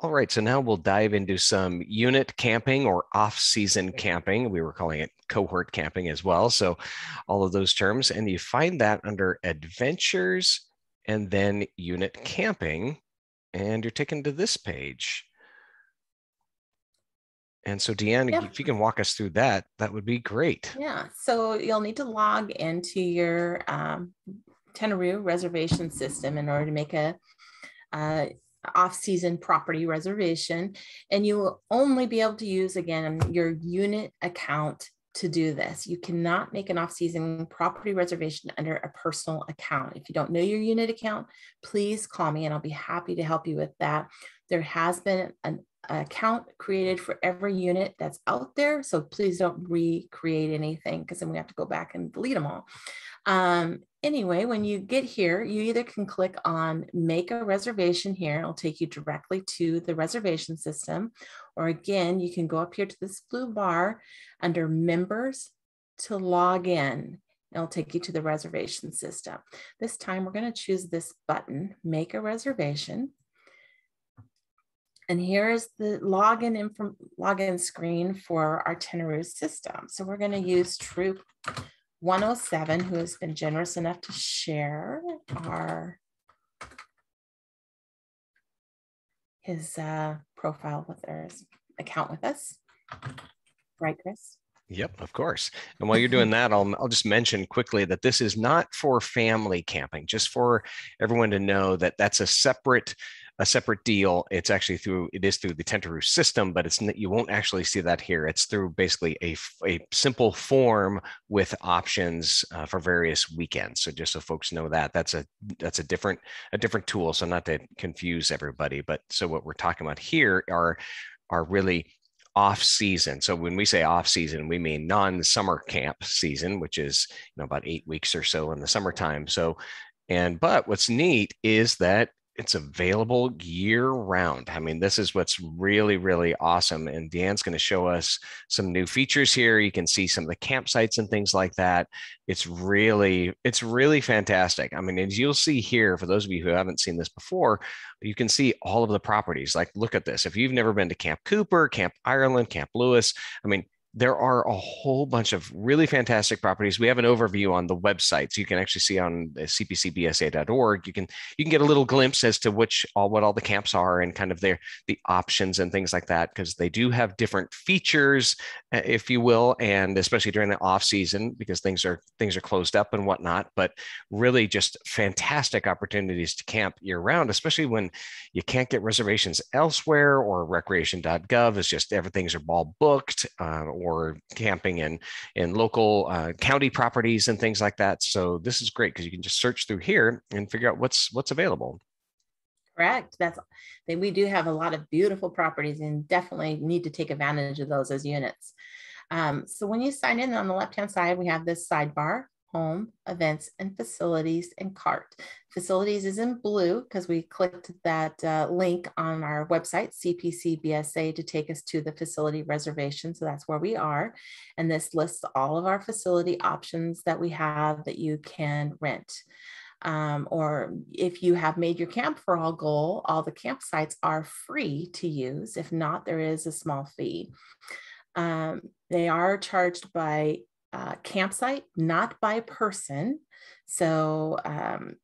All right, so now we'll dive into some unit camping or off-season camping. We were calling it cohort camping as well. So all of those terms, and you find that under adventures and then unit camping, and you're taken to this page. And so Deanne, Yep. if you can walk us through that, that would be great. Yeah, so you'll need to log into your Tenaroo reservation system in order to make a off-season property reservation, and you will only be able to use, again, your unit account to do this. You cannot make an off-season property reservation under a personal account. If you don't know your unit account, please call me and I'll be happy to help you with that. There has been an account created for every unit that's out there, so please don't recreate anything, because then we have to go back and delete them all. Anyway, when you get here, you either can click on make a reservation here. It'll take you directly to the reservation system. Or again, you can go up here to this blue bar under members to log in. It'll take you to the reservation system. This time we're going to choose this button, make a reservation. And here's the login screen for our Tenaroo system. So we're going to use Troop 107, who has been generous enough to share his profile with his account with us. Right, Chris? Yep, of course. And while you're doing that, I'll just mention quickly that this is not for family camping, just for everyone to know that that's a separate deal. It's actually through the Tenaroo system, but you won't actually see that here. It's through basically a simple form with options for various weekends. So just so folks know that that's a different tool. So not to confuse everybody, but so what we're talking about here are really off season. So when we say off season, we mean non-summer camp season, which is about 8 weeks or so in the summertime. But what's neat is that it's available year round. I mean, this is what's really, really awesome. And Deanne's going to show us some new features here. You can see some of the campsites and things like that. It's really fantastic. I mean, as you'll see here, for those of you who haven't seen this before, you can see all of the properties. Like, look at this. If you've never been to Camp Cooper, Camp Ireland, Camp Lewis, I mean, there are a whole bunch of really fantastic properties. We have an overview on the website, so you can actually see on cpcbsa.org. You can get a little glimpse as to what all the camps are and kind of the options and things like that, because they do have different features, if you will, and especially during the off season, because things are closed up and whatnot. But really, just fantastic opportunities to camp year round, especially when you can't get reservations elsewhere, or recreation.gov is just everything's all booked. Or camping in local county properties and things like that. So this is great because you can just search through here and figure out what's available. Correct. We do have a lot of beautiful properties and definitely need to take advantage of those as units. So when you sign in, on the left-hand side, we have this sidebar: home, events, and facilities, and cart. Facilities is in blue because we clicked that link on our website, CPCBSA, to take us to the facility reservation. So that's where we are. And this lists all of our facility options that we have that you can rent. Or if you have made your Camp for All goal, all the campsites are free to use. If not, there is a small fee. They are charged by campsite, not by person. So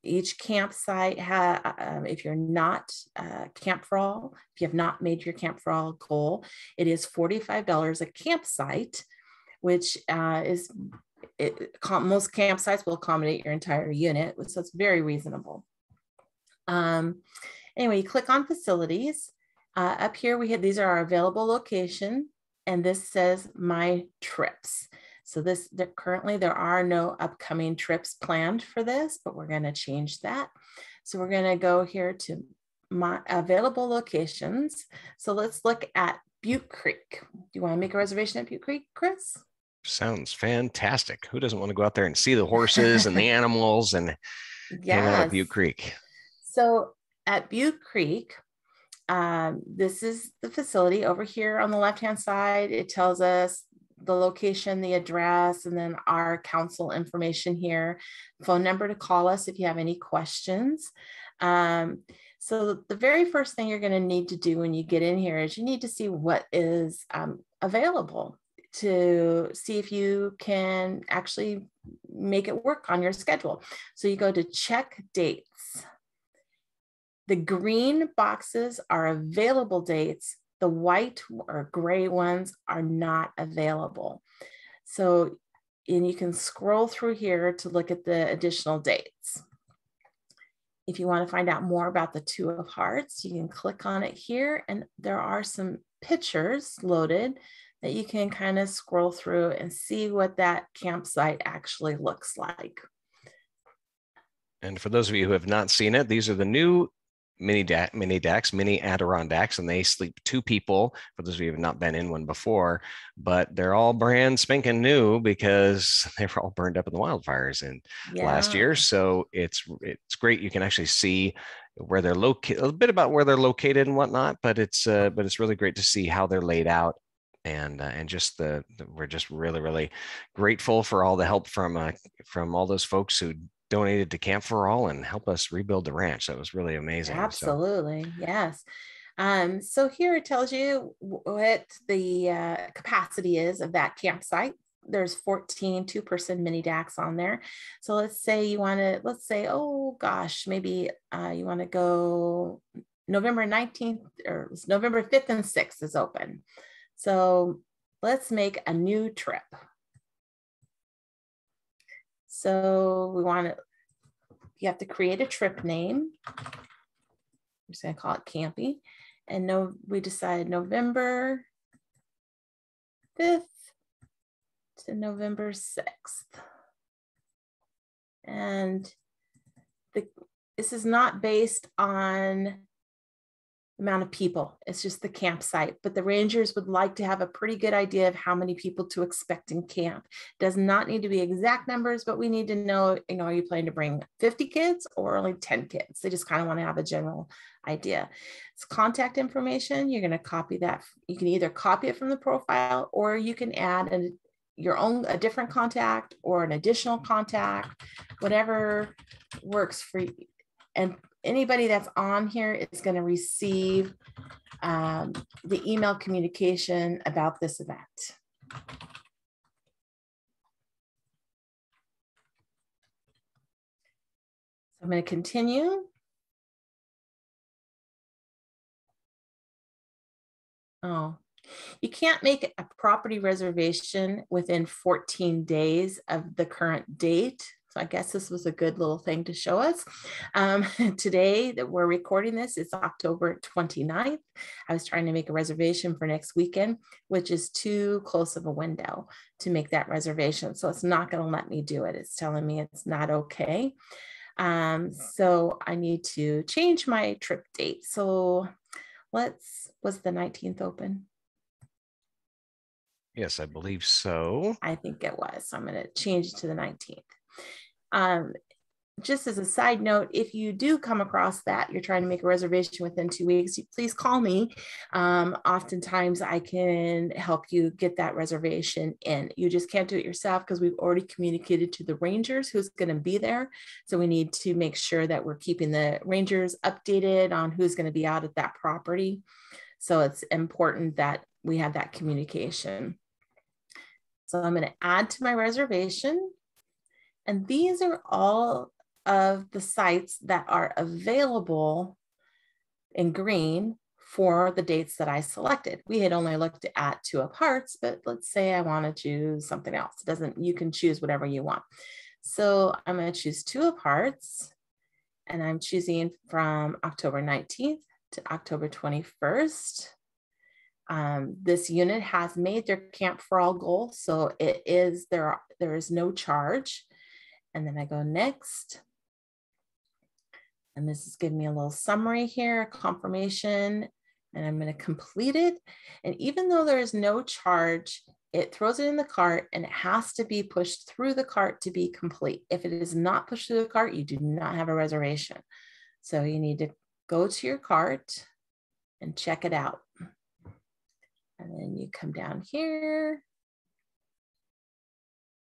each campsite if you're not Camp for All, if you have not made your Camp for All goal, it is $45 a campsite, which most campsites will accommodate your entire unit, so it's very reasonable. Anyway, you click on facilities. Up here, these are our available location, and this says my trips. So currently there are no upcoming trips planned for this, but we're going to change that. So we're going to go here to my available locations. So let's look at Butte Creek. Do you want to make a reservation at Butte Creek, Chris? Sounds fantastic. Who doesn't want to go out there and see the horses and the animals and hang out at Butte Creek? So at Butte Creek, this is the facility over here on the left-hand side. It tells us the location, the address, and then our council information here, phone number to call us if you have any questions. So the very first thing you're going to need to do when you get in here is you need to see what is available, to see if you can actually make it work on your schedule. So you go to check dates. The green boxes are available dates. The white or gray ones are not available. So, and you can scroll through here to look at the additional dates. If you want to find out more about the Two of Hearts, you can click on it here, and there are some pictures loaded that you can kind of scroll through and see what that campsite actually looks like. And for those of you who have not seen it, these are the new mini Adirondacks, and they sleep 2 people, for those of you who have not been in one before, but they're all brand spanking new because they were all burned up in the wildfires in last year. So it's great. You can actually see where they're located, a bit about where they're located and whatnot, but it's really great to see how they're laid out. And just we're just really grateful for all the help from all those folks who donated to Camp for All and help us rebuild the ranch. That was really amazing. Absolutely. So. Yes. So here it tells you what the capacity is of that campsite. There's 14 2-person mini DACs on there. So let's say you want to, oh gosh, maybe you want to go November 19th or November 5th and 6th is open. So let's make a new trip. So you have to create a trip name. I'm just going to call it Campy. And we decided November 5th to November 6th. And this is not based on amount of people. It's just the campsite, but the rangers would like to have a pretty good idea of how many people to expect in camp. Does not need to be exact numbers, but we need to know, are you planning to bring 50 kids or only 10 kids? They just kind of want to have a general idea. It's contact information. You're going to copy that. You can either copy it from the profile, or you can add a different contact or an additional contact, whatever works for you. And anybody that's on here is going to receive the email communication about this event. I'm going to continue. Oh, you can't make a property reservation within 14 days of the current date. So I guess this was a good little thing to show us. Today that we're recording this, it's October 29th. I was trying to make a reservation for next weekend, which is too close of a window to make that reservation. So it's not going to let me do it. It's telling me it's not okay. So I need to change my trip date. So was the 19th open? Yes, I believe so. I think it was. So I'm going to change it to the 19th. Just as a side note, if you do come across that, you're trying to make a reservation within 2 weeks, please call me. Oftentimes I can help you get that reservation in. You just can't do it yourself because we've already communicated to the rangers who's going to be there. So we need to make sure that we're keeping the rangers updated on who's going to be out at that property. So it's important that we have that communication. So I'm going to add to my reservation. And these are all of the sites that are available in green for the dates that I selected. We had only looked at Two of Hearts, but let's say I want to choose something else. You can choose whatever you want. So I'm going to choose Two of Hearts, and I'm choosing from October 19th to October 21st. This unit has made their Camp for All goal, so there is no charge. And then I go next. And this is giving me a little summary here, confirmation, and I'm going to complete it. And even though there is no charge, it throws it in the cart and it has to be pushed through the cart to be complete. If it is not pushed through the cart, you do not have a reservation. So you need to go to your cart and check it out. And then you come down here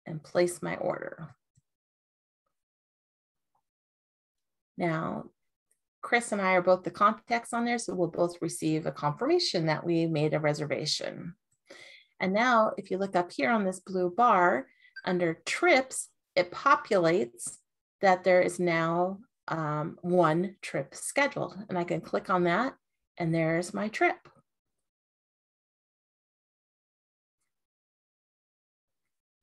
and place my order. Now, Chris and I are both the contacts on there, so we'll both receive a confirmation that we made a reservation. And now if you look up here on this blue bar under trips, it populates that there is now one trip scheduled, and I can click on that and there's my trip.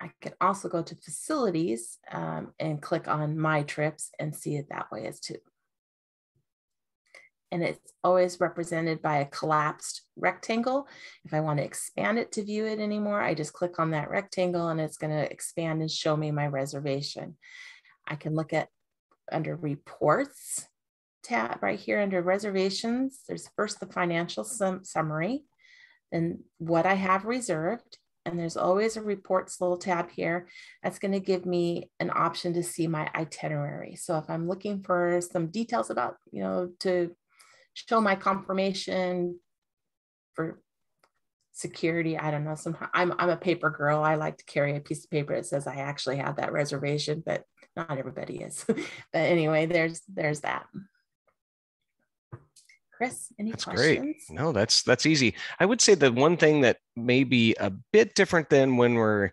I can also go to facilities and click on my trips and see it that way as too. And it's always represented by a collapsed rectangle. If I want to expand it to view it anymore, I just click on that rectangle and it's going to expand and show me my reservation. I can look at under reports tab right here under reservations. There's first the financial summary, then what I have reserved. And there's always a reports little tab here. That's going to give me an option to see my itinerary. So if I'm looking for some details about, to show my confirmation for security, I don't know, somehow I'm a paper girl. I like to carry a piece of paper that says I actually have that reservation, but not everybody is. But anyway, there's that. Chris, any questions? Great. No, that's easy. I would say the one thing that may be a bit different than when we're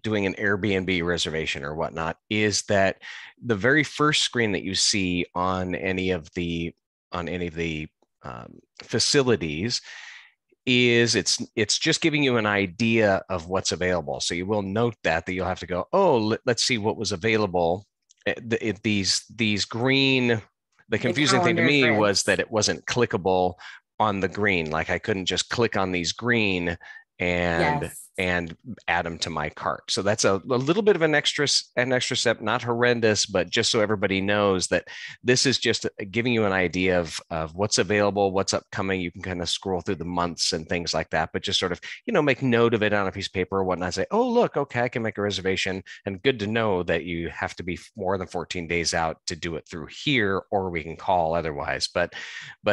doing an Airbnb reservation or whatnot is that the very first screen that you see on any of the facilities is it's just giving you an idea of what's available. So you will note that you'll have to go, oh, let's see what was available. These green. The confusing thing to me was that it wasn't clickable on the green. Like I couldn't just click on these green and add them to my cart. So that's a little bit of an extra step, not horrendous, but just so everybody knows that this is just giving you an idea of what's available, what's upcoming. You can kind of scroll through the months and things like that, but just sort of, make note of it on a piece of paper or whatnot. Say, oh, look, okay, I can make a reservation. And good to know that you have to be more than 14 days out to do it through here, or we can call otherwise. But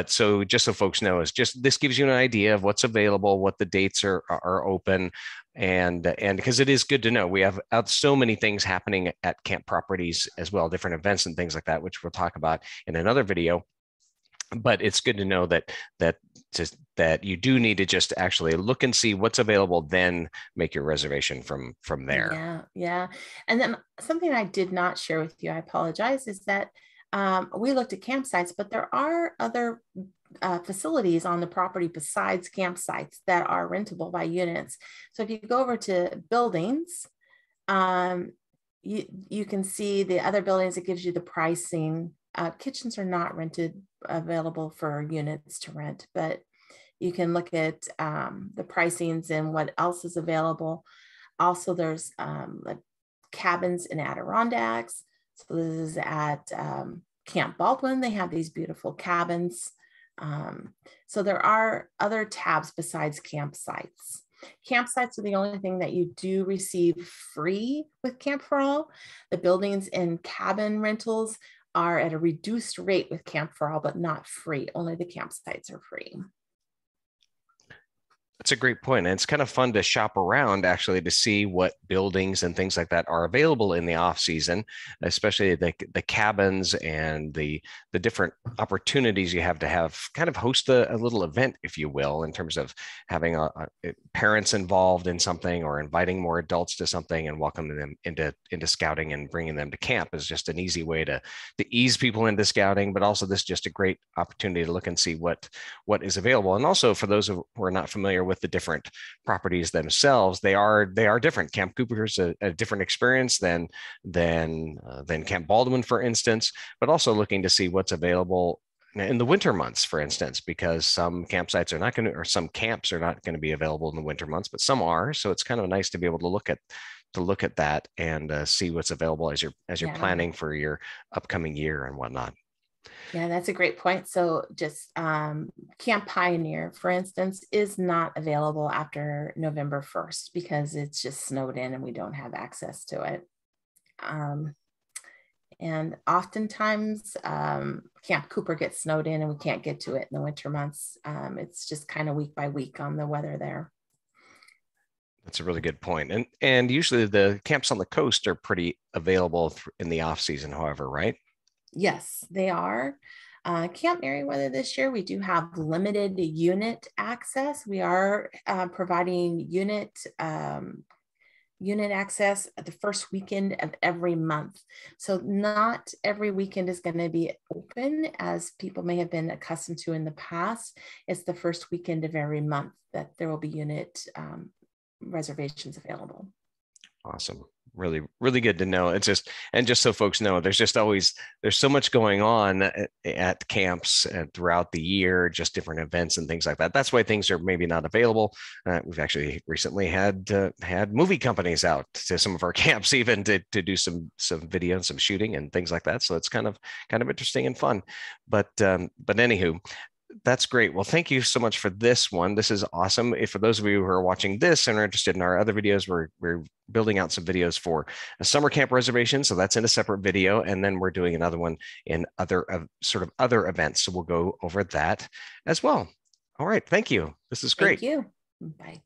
so just so folks know, this gives you an idea of what's available, what the dates are open. And because it is good to know, we have so many things happening at camp properties as well, different events and things like that, which we'll talk about in another video. But it's good to know that you do need to just actually look and see what's available, then make your reservation from there. Yeah. And then something I did not share with you, I apologize, is that we looked at campsites, but there are other facilities on the property besides campsites that are rentable by units. So if you go over to buildings, you can see the other buildings. It gives you the pricing. Kitchens are not available for units to rent, but you can look at the pricings and what else is available. Also, there's like cabins in Adirondacks. So this is at Camp Baldwin. They have these beautiful cabins. So there are other tabs besides campsites. Campsites are the only thing that you do receive free with Camp for All. The buildings and cabin rentals are at a reduced rate with Camp for All, but not free. Only the campsites are free. That's a great point. And it's kind of fun to shop around actually to see what buildings and things like that are available in the off season, especially the cabins and the different opportunities you have to have kind of host a little event, if you will, in terms of having parents involved in something or inviting more adults to something and welcoming them into scouting and bringing them to camp is just an easy way to ease people into scouting. But also this is just a great opportunity to look and see what is available. And also for those who are not familiar with the different properties themselves, they are different. Camp Cooper is a different experience than Camp Baldwin, for instance, but also looking to see what's available in the winter months, for instance, because some campsites are not going to, or some camps are not going to be available in the winter months, but some are. So it's kind of nice to be able to look at that and see what's available as you're planning for your upcoming year and whatnot. Yeah, that's a great point. So just Camp Pioneer, for instance, is not available after November 1st because it's just snowed in and we don't have access to it. And oftentimes Camp Cooper gets snowed in and we can't get to it in the winter months. It's just kind of week by week on the weather there. That's a really good point. And usually the camps on the coast are pretty available in the off season, however, right? Yes, they are. Camp Meriwether this year, we do have limited unit access. We are providing unit access at the first weekend of every month. So not every weekend is going to be open as people may have been accustomed to in the past. It's the first weekend of every month that there will be unit reservations available. Awesome. Really, really good to know. It's just, and just so folks know, there's so much going on at camps throughout the year, just different events and things like that. That's why things are maybe not available. We've actually recently had movie companies out to some of our camps, even to do some video and some shooting and things like that. So it's kind of interesting and fun. But anywho, that's great. Well, thank you so much for this one. This is awesome. If for those of you who are watching this and are interested in our other videos, we're building out some videos for a summer camp reservation. So that's in a separate video. And then we're doing another one in other sort of other events. So we'll go over that as well. All right. Thank you. This is great. Thank you. Bye.